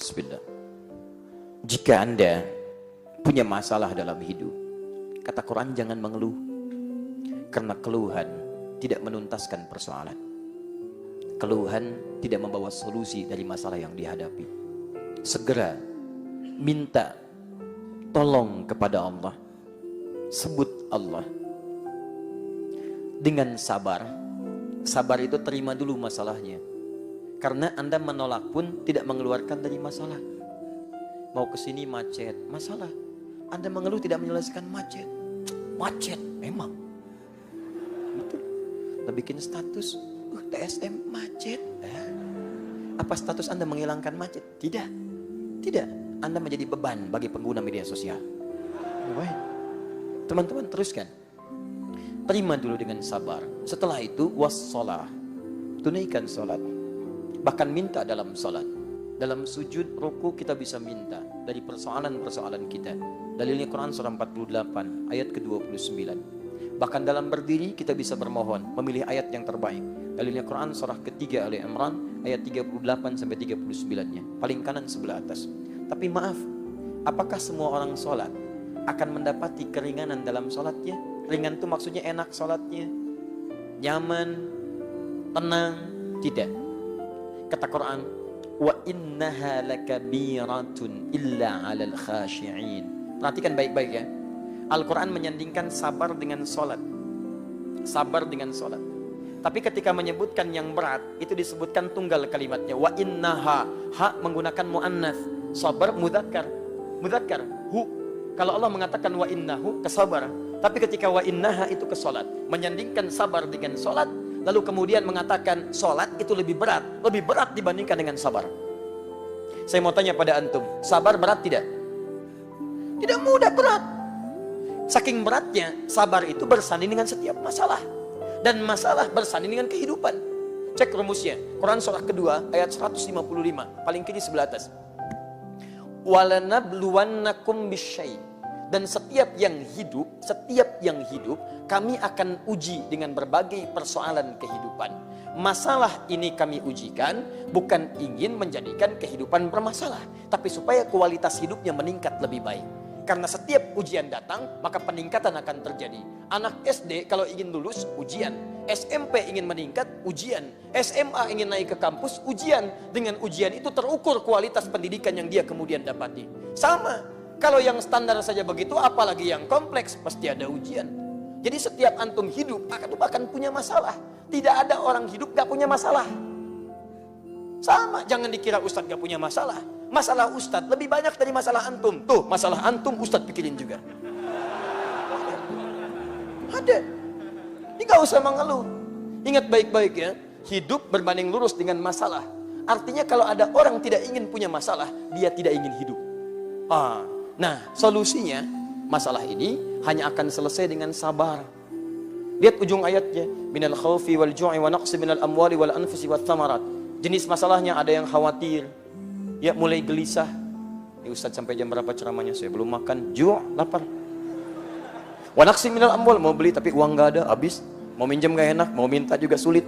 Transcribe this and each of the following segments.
Bismillah. Jika Anda punya masalah dalam hidup, kata Quran jangan mengeluh. Karena keluhan tidak menuntaskan persoalan. Keluhan tidak membawa solusi dari masalah yang dihadapi. Segera minta tolong kepada Allah. Sebut Allah. Dengan sabar. Sabar itu terima dulu masalahnya. Karena Anda menolak pun tidak mengeluarkan dari masalah. Mau kesini macet, masalah. Anda mengeluh tidak menyelesaikan macet. Macet, memang. Betul. Anda bikin status, TSM macet. Apa status Anda menghilangkan macet? Tidak. Tidak. Anda menjadi beban bagi pengguna media sosial. Teman-teman teruskan. Terima dulu dengan sabar. Setelah itu wassalah. Tunaikan salat. Bahkan minta dalam salat. Dalam sujud, ruku kita bisa minta dari persoalan-persoalan kita. Dalilnya Quran surah 48 ayat ke-29. Bahkan dalam berdiri kita bisa bermohon, memilih ayat yang terbaik. Dalilnya Quran surah ketiga Ali Imran ayat 38 sampai 39-nya. Paling kanan sebelah atas. Tapi maaf, apakah semua orang sholat akan mendapati keringanan dalam sholatnya? Ringan itu maksudnya enak sholatnya, nyaman, tenang? Tidak. Kata Quran, wa innaha lakabiratun illa 'alal khashi'in. Perhatikan baik-baik ya. Al-Quran menyandingkan sabar dengan sholat. Sabar dengan sholat. Tapi ketika menyebutkan yang berat, itu disebutkan tunggal kalimatnya. Wa innaha, ha menggunakan mu'annath. Sabar mudzakkar. Mudzakkar, hu. Kalau Allah mengatakan wa innahu, kesabar. Tapi ketika wa innaha itu ke sholat. Menyandingkan sabar dengan sholat. Lalu kemudian mengatakan sholat itu lebih berat. Lebih berat dibandingkan dengan sabar. Saya mau tanya pada antum, sabar berat tidak? Tidak mudah, berat. Saking beratnya, sabar itu bersanding dengan setiap masalah. Dan masalah bersanding dengan kehidupan. Cek rumusnya. Quran surah kedua ayat 155. Paling kiri sebelah atas. Walanabluwannakum bisyai. Dan setiap yang hidup, kami akan uji dengan berbagai persoalan kehidupan. Masalah ini kami ujikan bukan ingin menjadikan kehidupan bermasalah, tapi supaya kualitas hidupnya meningkat lebih baik. Karena setiap ujian datang, maka peningkatan akan terjadi. Anak SD kalau ingin lulus, ujian. SMP ingin meningkat, ujian. SMA ingin naik ke kampus, ujian. Dengan ujian itu terukur kualitas pendidikan yang dia kemudian dapati. Sama, kalau yang standar saja begitu, apalagi yang kompleks, pasti ada ujian. Jadi setiap antum hidup akan punya masalah. Tidak ada orang hidup gak punya masalah. Sama, jangan dikira ustadz gak punya masalah. Masalah ustadz lebih banyak dari masalah antum. Tuh, masalah antum ustadz pikirin juga. Ada. Ini gak usah mengeluh. Ingat baik-baik ya. Hidup berbanding lurus dengan masalah. Artinya kalau ada orang tidak ingin punya masalah, dia tidak ingin hidup. Nah, solusinya masalah ini hanya akan selesai dengan sabar. Lihat ujung ayatnya. Minal khawfi wal ju'i wa naqsi minal amwali wal anfusi wat thamarat. Jenis masalahnya ada yang khawatir. Ya mulai gelisah. Ustadz sampai jam berapa ceramahnya? Saya belum makan. Lapar. Wa naqsi minal amwal, mau beli tapi uang gak ada, habis. Mau minjem gak enak, mau minta juga sulit.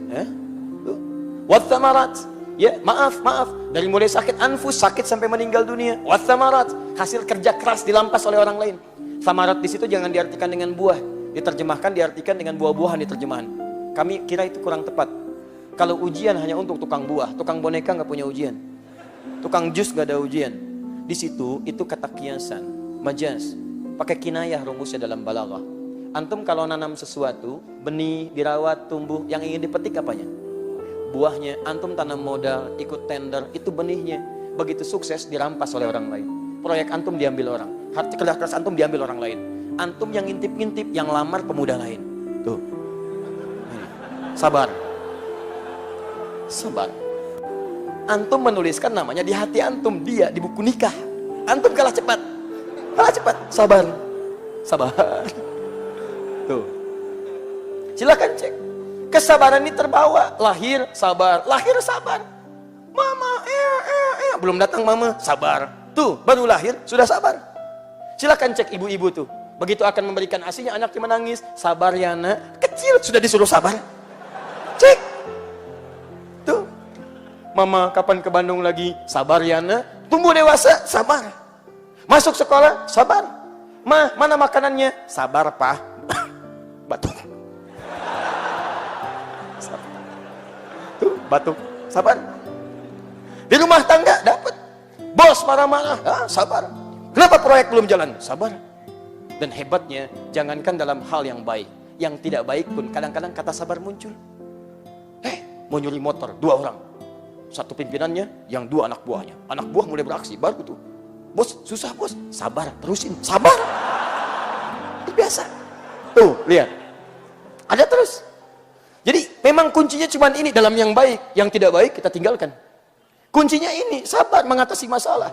Wat thamarat. Ya, maaf. Dari mulai sakit anfus, sakit sampai meninggal dunia. Wat thamarat. Hasil kerja keras dilampas oleh orang lain. Thamarat di situ jangan diartikan dengan buah. Diterjemahkan diartikan dengan buah-buahan di terjemahan. Kami kira itu kurang tepat. Kalau ujian hanya untuk tukang buah, tukang boneka nggak punya ujian. Tukang jus nggak ada ujian. Di situ itu kata kiasan, majaz. Pakai kinayah rumusnya dalam balaghah. Antum kalau nanam sesuatu, benih dirawat, tumbuh, yang ingin dipetik apanya? Buahnya. Antum tanam modal, ikut tender, itu benihnya. Begitu sukses dirampas oleh orang lain. Proyek antum diambil orang. Hati kerja keras antum diambil orang lain. Antum yang ngintip-ngintip, yang lamar pemuda lain. Tuh. Sabar. Antum menuliskan namanya di hati antum, dia di buku nikah. Antum kalah cepat. Sabar. Tuh. Silakan cek. Kesabaran ini terbawa. Lahir sabar. Mama, belum datang mama, sabar. Tuh, baru lahir sudah sabar. Silakan cek ibu-ibu tuh. Begitu akan memberikan ASINya, anaknya menangis. Sabar ya nak. Kecil sudah disuruh sabar. Cek. Tuh. Mama kapan ke Bandung lagi? Sabar ya nak. Tumbuh dewasa, sabar. Masuk sekolah, sabar. Ma, mana makanannya? Sabar, Pak. Batuk. Tuh, batuk. Sabar. Di rumah tangga dapat. Bos marah-marah, sabar. Kenapa proyek belum jalan? Sabar. Dan hebatnya, jangankan dalam hal yang baik, yang tidak baik pun kadang-kadang kata sabar muncul. Mau nyuri motor, 2 orang. Satu pimpinannya, yang 2 anak buahnya. Anak buah mulai beraksi, baru tuh. Bos, susah bos. Sabar, terusin. Sabar. Itu biasa. Tuh, lihat. Ada terus. Jadi, memang kuncinya cuma ini dalam yang baik. Yang tidak baik, kita tinggalkan. Kuncinya ini, sabar mengatasi masalah.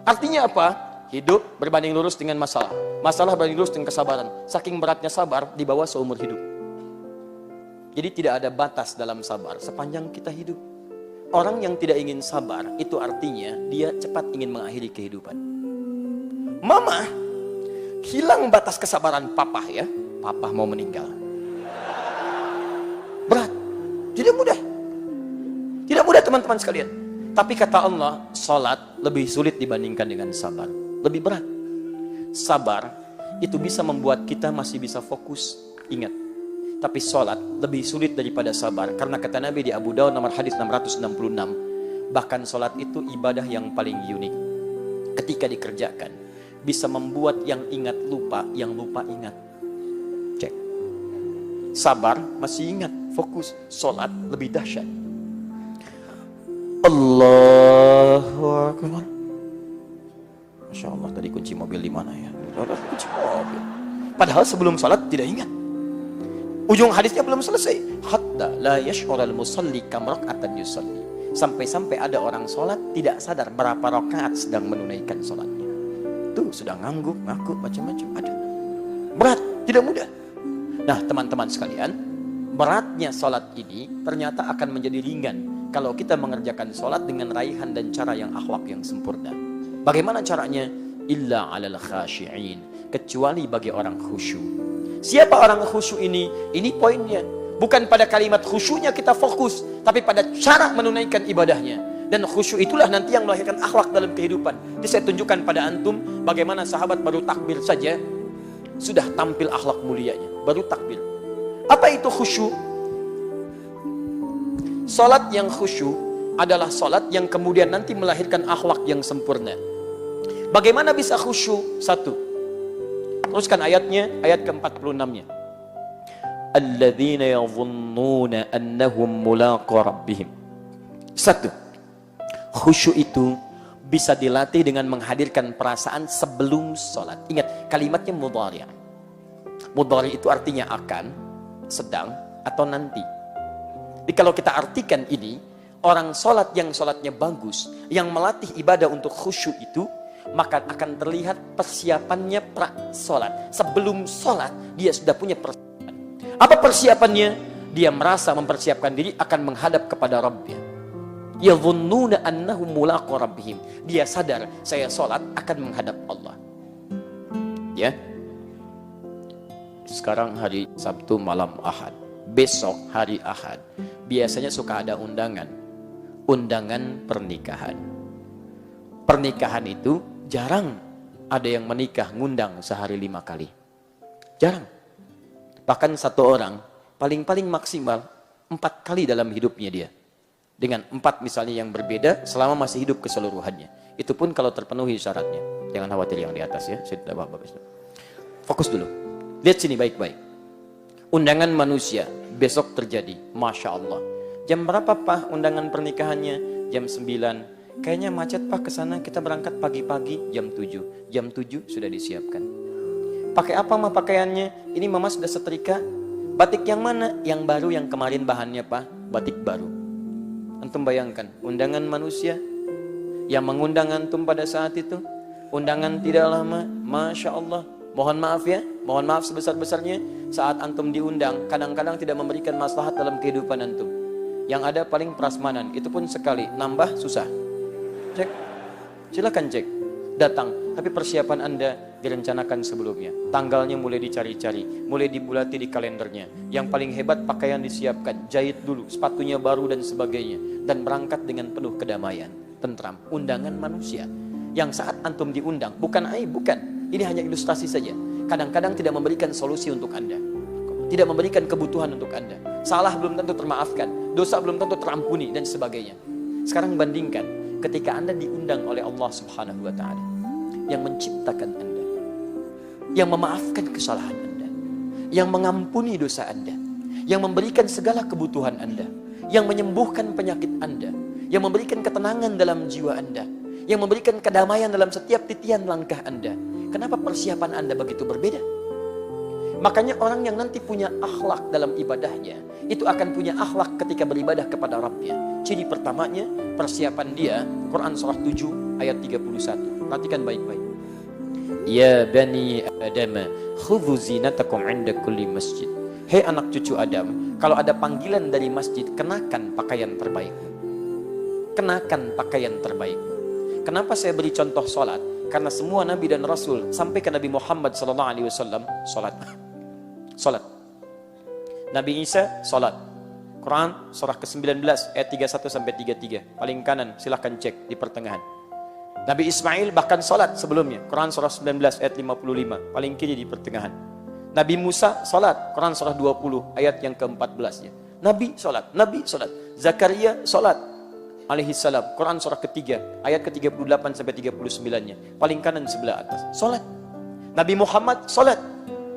Artinya apa? Hidup berbanding lurus dengan masalah. Masalah berbanding lurus dengan kesabaran. Saking beratnya sabar, dibawa seumur hidup. Jadi tidak ada batas dalam sabar sepanjang kita hidup. Orang yang tidak ingin sabar, itu artinya dia cepat ingin mengakhiri kehidupan. Mama, hilang batas kesabaran papa ya. Papa mau meninggal. Berat. Tidak mudah. Tidak mudah teman-teman sekalian. Tapi kata Allah, salat lebih sulit dibandingkan dengan sabar. Lebih berat. Sabar itu bisa membuat kita masih bisa fokus. Ingat. Tapi salat lebih sulit daripada sabar. Karena kata Nabi di Abu Daud nomor hadis 666. Bahkan salat itu ibadah yang paling unik. Ketika dikerjakan, bisa membuat yang ingat lupa, yang lupa ingat. Cek. Sabar masih ingat, fokus. Salat lebih dahsyat. Allahu Akbar. Masya Allah, tadi kunci mobil di mana ya? Kunci mobil. Padahal sebelum salat tidak ingat. Ujung hadisnya belum selesai. Hatta la yash'ural musalli kam rak'atan yusalli. Sampai-sampai ada orang salat tidak sadar berapa rakaat sedang menunaikan salatnya. Tuh sudah ngangguk, ngaku macam-macam ada. Berat, tidak mudah. Nah, teman-teman sekalian, beratnya salat ini ternyata akan menjadi ringan kalau kita mengerjakan salat dengan raihan dan cara yang akhlak yang sempurna. Bagaimana caranya? Illa 'alal khashi'in, kecuali bagi orang khusyuk. Siapa orang khusyuk ini? Ini poinnya. Bukan pada kalimat khusyuknya kita fokus, tapi pada cara menunaikan ibadahnya. Dan khusyuk itulah nanti yang melahirkan akhlak dalam kehidupan. Jadi saya tunjukkan pada antum bagaimana sahabat baru takbir saja sudah tampil akhlak mulianya. Baru takbir. Apa itu khusyuk? Salat yang khusyuk adalah salat yang kemudian nanti melahirkan akhlak yang sempurna. Bagaimana bisa khusyuk? 1. Teruskan ayatnya, ayat ke-46-nya. Alladzina yadhunnuna annahum mulaqu rabbihim. 1. Khusyuk itu bisa dilatih dengan menghadirkan perasaan sebelum salat. Ingat, kalimatnya mudhari'. Mudhari' itu artinya akan, sedang, atau nanti. Jadi kalau kita artikan ini, orang salat yang salatnya bagus, yang melatih ibadah untuk khusyuk itu, maka akan terlihat persiapannya pra-salat. Sebelum salat, dia sudah punya persiapan. Apa persiapannya? Dia merasa mempersiapkan diri akan menghadap kepada Rabbnya. Yadhunnuna annahum mulaqu rabbihim. Dia sadar, saya salat akan menghadap Allah. Ya. Sekarang hari Sabtu malam Ahad. Besok hari Ahad. Biasanya suka ada undangan. Undangan pernikahan. Pernikahan itu jarang ada yang menikah ngundang sehari 5 kali. Jarang. Bahkan satu orang paling-paling maksimal 4 kali dalam hidupnya dia. Dengan 4 misalnya yang berbeda selama masih hidup keseluruhannya. Itu pun kalau terpenuhi syaratnya. Jangan khawatir yang di atas ya. Saya tidak apa-apa. Fokus dulu. Lihat sini baik-baik. Undangan manusia besok terjadi. Masya Allah. Jam berapa Pak undangan pernikahannya? Jam 9. Kayaknya macet Pak kesana, kita berangkat pagi-pagi jam 7. Jam 7 sudah disiapkan. Pakai apa mah pakaiannya? Ini mama sudah setrika. Batik yang mana? Yang baru, yang kemarin bahannya Pak. Batik baru. Antum bayangkan, undangan manusia yang mengundang antum pada saat itu. Undangan tidak lama, Masya Allah. Mohon maaf ya, mohon maaf sebesar-besarnya. Saat antum diundang, kadang-kadang tidak memberikan maslahat dalam kehidupan antum. Yang ada paling prasmanan, itu pun sekali. Nambah susah. Cek, silakan cek, datang. Tapi persiapan Anda direncanakan sebelumnya. Tanggalnya mulai dicari-cari, mulai dibulati di kalendernya. Yang paling hebat pakaian disiapkan, jahit dulu, sepatunya baru dan sebagainya. Dan berangkat dengan penuh kedamaian. tentram. Undangan manusia. Yang saat antum diundang, bukan aib, bukan. Ini hanya ilustrasi saja. Kadang-kadang tidak memberikan solusi untuk Anda. Tidak memberikan kebutuhan untuk Anda. Salah belum tentu termaafkan. Dosa belum tentu terampuni dan sebagainya. Sekarang bandingkan ketika Anda diundang oleh Allah Subhanahu wa Ta'ala, yang menciptakan Anda, yang memaafkan kesalahan Anda, yang mengampuni dosa Anda, yang memberikan segala kebutuhan Anda, yang menyembuhkan penyakit Anda, yang memberikan ketenangan dalam jiwa Anda, yang memberikan kedamaian dalam setiap titian langkah Anda. Kenapa persiapan Anda begitu berbeda? Makanya orang yang nanti punya akhlak dalam ibadahnya, itu akan punya akhlak ketika beribadah kepada Rabbnya. Ciri pertamanya, persiapan dia, Quran surah 7 ayat 31. Perhatikan baik-baik. Ya bani Adam, khudhu zinatakum 'inda kulli masjid. Hei anak cucu Adam, kalau ada panggilan dari masjid, kenakan pakaian terbaik. Kenakan pakaian terbaik. Kenapa saya beri contoh solat? Karena semua Nabi dan Rasul sampai ke Nabi Muhammad SAW solat. Solat. Nabi Isa solat. Quran surah ke-19 ayat 31 sampai 33. Paling kanan silahkan cek di pertengahan. Nabi Ismail bahkan solat sebelumnya. Quran surah 19 ayat 55. Paling kiri di pertengahan. Nabi Musa solat. Quran surah 20 ayat yang ke-14-nya. Nabi solat. Nabi solat. Zakaria solat alaihi salam. Quran surah ketiga ayat ke-38 sampai 39-nya. Paling kanan sebelah atas. Solat. Nabi Muhammad solat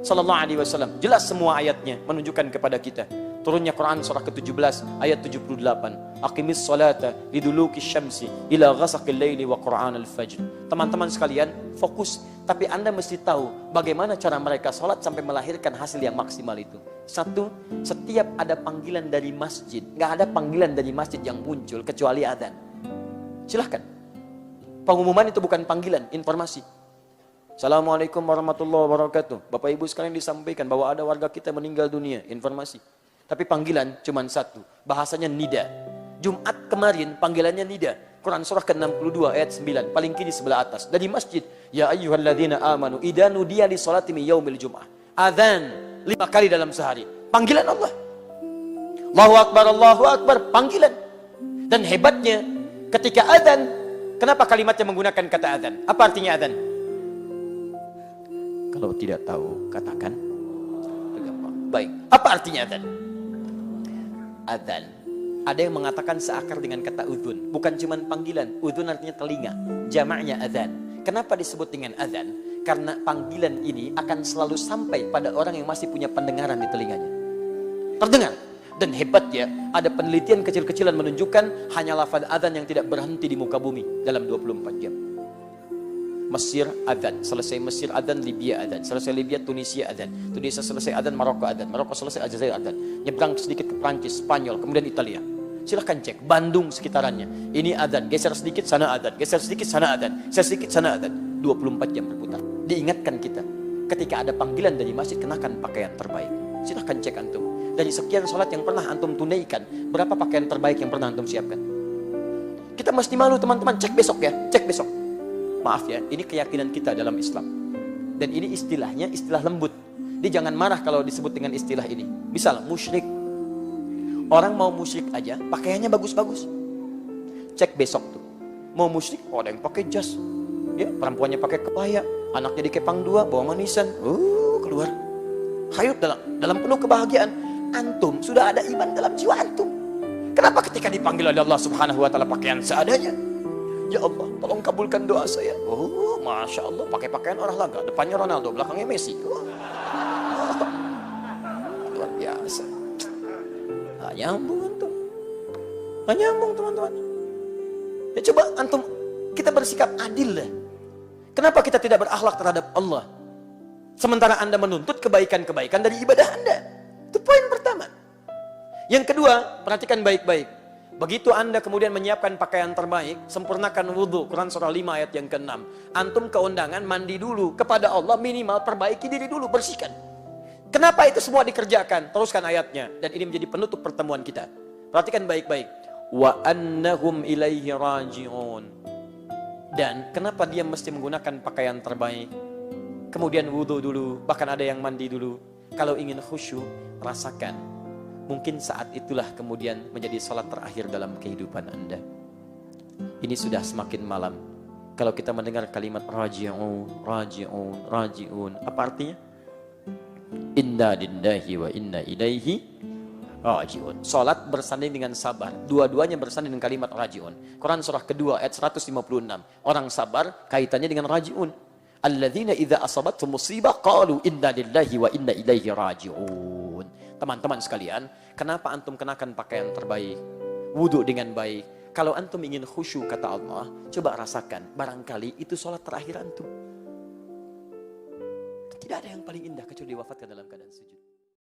sallallahu alaihi wasallam. Jelas semua ayatnya menunjukkan kepada kita. Turunnya Quran surah ke-17 ayat 78. Aqimis salata liduluki syamsi ila ghasaqil laili wa Qur'an al-fajr. Teman-teman sekalian, fokus. Tapi Anda mesti tahu bagaimana cara mereka salat sampai melahirkan hasil yang maksimal itu. Satu, setiap ada panggilan dari masjid, nggak ada panggilan dari masjid yang muncul kecuali adzan. Silahkan. Pengumuman itu bukan panggilan, informasi. Assalamualaikum warahmatullahi wabarakatuh. Bapak Ibu sekalian, disampaikan bahwa ada warga kita meninggal dunia, informasi. Tapi panggilan cuma satu, bahasanya nida. Jumat kemarin panggilannya nida. Quran surah ke-62 ayat 9, paling kiri sebelah atas. Dari masjid, ya ayyuhalladzina amanu idza nudiya lis-salati min yaumil jum'ah. Adzan 5 kali dalam sehari. Panggilan Allah. Allahu Akbar, panggilan. Dan hebatnya ketika adzan, kenapa kalimatnya menggunakan kata adzan? Apa artinya adzan? Kalau tidak tahu, katakan. Baik, apa artinya adzan? Adzan. Ada yang mengatakan seakar dengan kata udhun. Bukan cuma panggilan. Udhun artinya telinga. Jamaknya adzan. Kenapa disebut dengan adzan? Karena panggilan ini akan selalu sampai pada orang yang masih punya pendengaran di telinganya. Terdengar. Dan hebatnya, ada penelitian kecil-kecilan menunjukkan hanya lafaz adzan yang tidak berhenti di muka bumi dalam 24 jam. Mesir adzan, selesai Mesir adzan, Libya adzan, selesai Libya Tunisia adzan, Tunisia selesai adzan, Maroko adzan, Maroko selesai Aljazair adzan, nyebrang sedikit ke Prancis, Spanyol, kemudian Italia. Silahkan cek Bandung sekitarannya. Ini adzan, geser sedikit sana adzan, geser sedikit sana adzan, geser sedikit sana adzan. 24 jam berputar. Diingatkan kita, ketika ada panggilan dari masjid, kenakan pakaian terbaik. Silahkan cek antum. Dari sekian sholat yang pernah antum tunaikan, berapa pakaian terbaik yang pernah antum siapkan? Kita mesti malu teman-teman, cek besok ya, cek besok. Maaf ya, ini keyakinan kita dalam Islam. Dan ini istilahnya istilah lembut. Dia jangan marah kalau disebut dengan istilah ini. Misal, musyrik. Orang mau musyrik aja, pakaiannya bagus-bagus. Cek besok tuh. Mau musyrik, ada yang pakai jas. Ya, perempuannya pakai kebaya, anaknya dikepang 2, bawa manisan. Keluar. Hayut dalam penuh kebahagiaan. Antum sudah ada iman dalam jiwa antum. Kenapa ketika dipanggil oleh Allah Subhanahu wa Ta'ala pakaian seadanya? Ya Allah, tolong kabulkan doa saya. Masya Allah, pakai pakaian olahraga. Depannya Ronaldo, belakangnya Messi. Luar biasa. Nggak nyambung antum. Nggak nyambung teman-teman. Ya coba antum, kita bersikap adil lah. Kenapa kita tidak berakhlak terhadap Allah? Sementara Anda menuntut kebaikan-kebaikan dari ibadah Anda. Itu poin pertama. Yang kedua, perhatikan baik-baik. Begitu Anda kemudian menyiapkan pakaian terbaik, sempurnakan wudhu, Quran surah 5 ayat yang ke-6. Antum ke undangan, mandi dulu kepada Allah, minimal perbaiki diri dulu, bersihkan. Kenapa itu semua dikerjakan? Teruskan ayatnya. Dan ini menjadi penutup pertemuan kita. Perhatikan baik-baik. Wa annahum ilaihi raji'un. Dan kenapa dia mesti menggunakan pakaian terbaik? Kemudian wudhu dulu, bahkan ada yang mandi dulu. Kalau ingin khusyuk, rasakan. Mungkin saat itulah kemudian menjadi salat terakhir dalam kehidupan Anda. Ini sudah semakin malam. Kalau kita mendengar kalimat raji'un, raji'un, raji'un, apa artinya? Inna lillahi wa inna ilaihi raji'un. Salat bersanding dengan sabar. Dua-duanya bersanding dengan kalimat raji'un. Quran surah kedua ayat 156. Orang sabar kaitannya dengan raji'un. Alladzina idza asabathum musibah qalu inna lillahi wa inna ilaihi raji'un. Teman-teman sekalian, kenapa antum kenakan pakaian terbaik? Wudu dengan baik. Kalau antum ingin khusyuk kata Allah, coba rasakan. Barangkali itu salat terakhir antum. Tidak ada yang paling indah kecuali diwafatkan dalam keadaan sujud.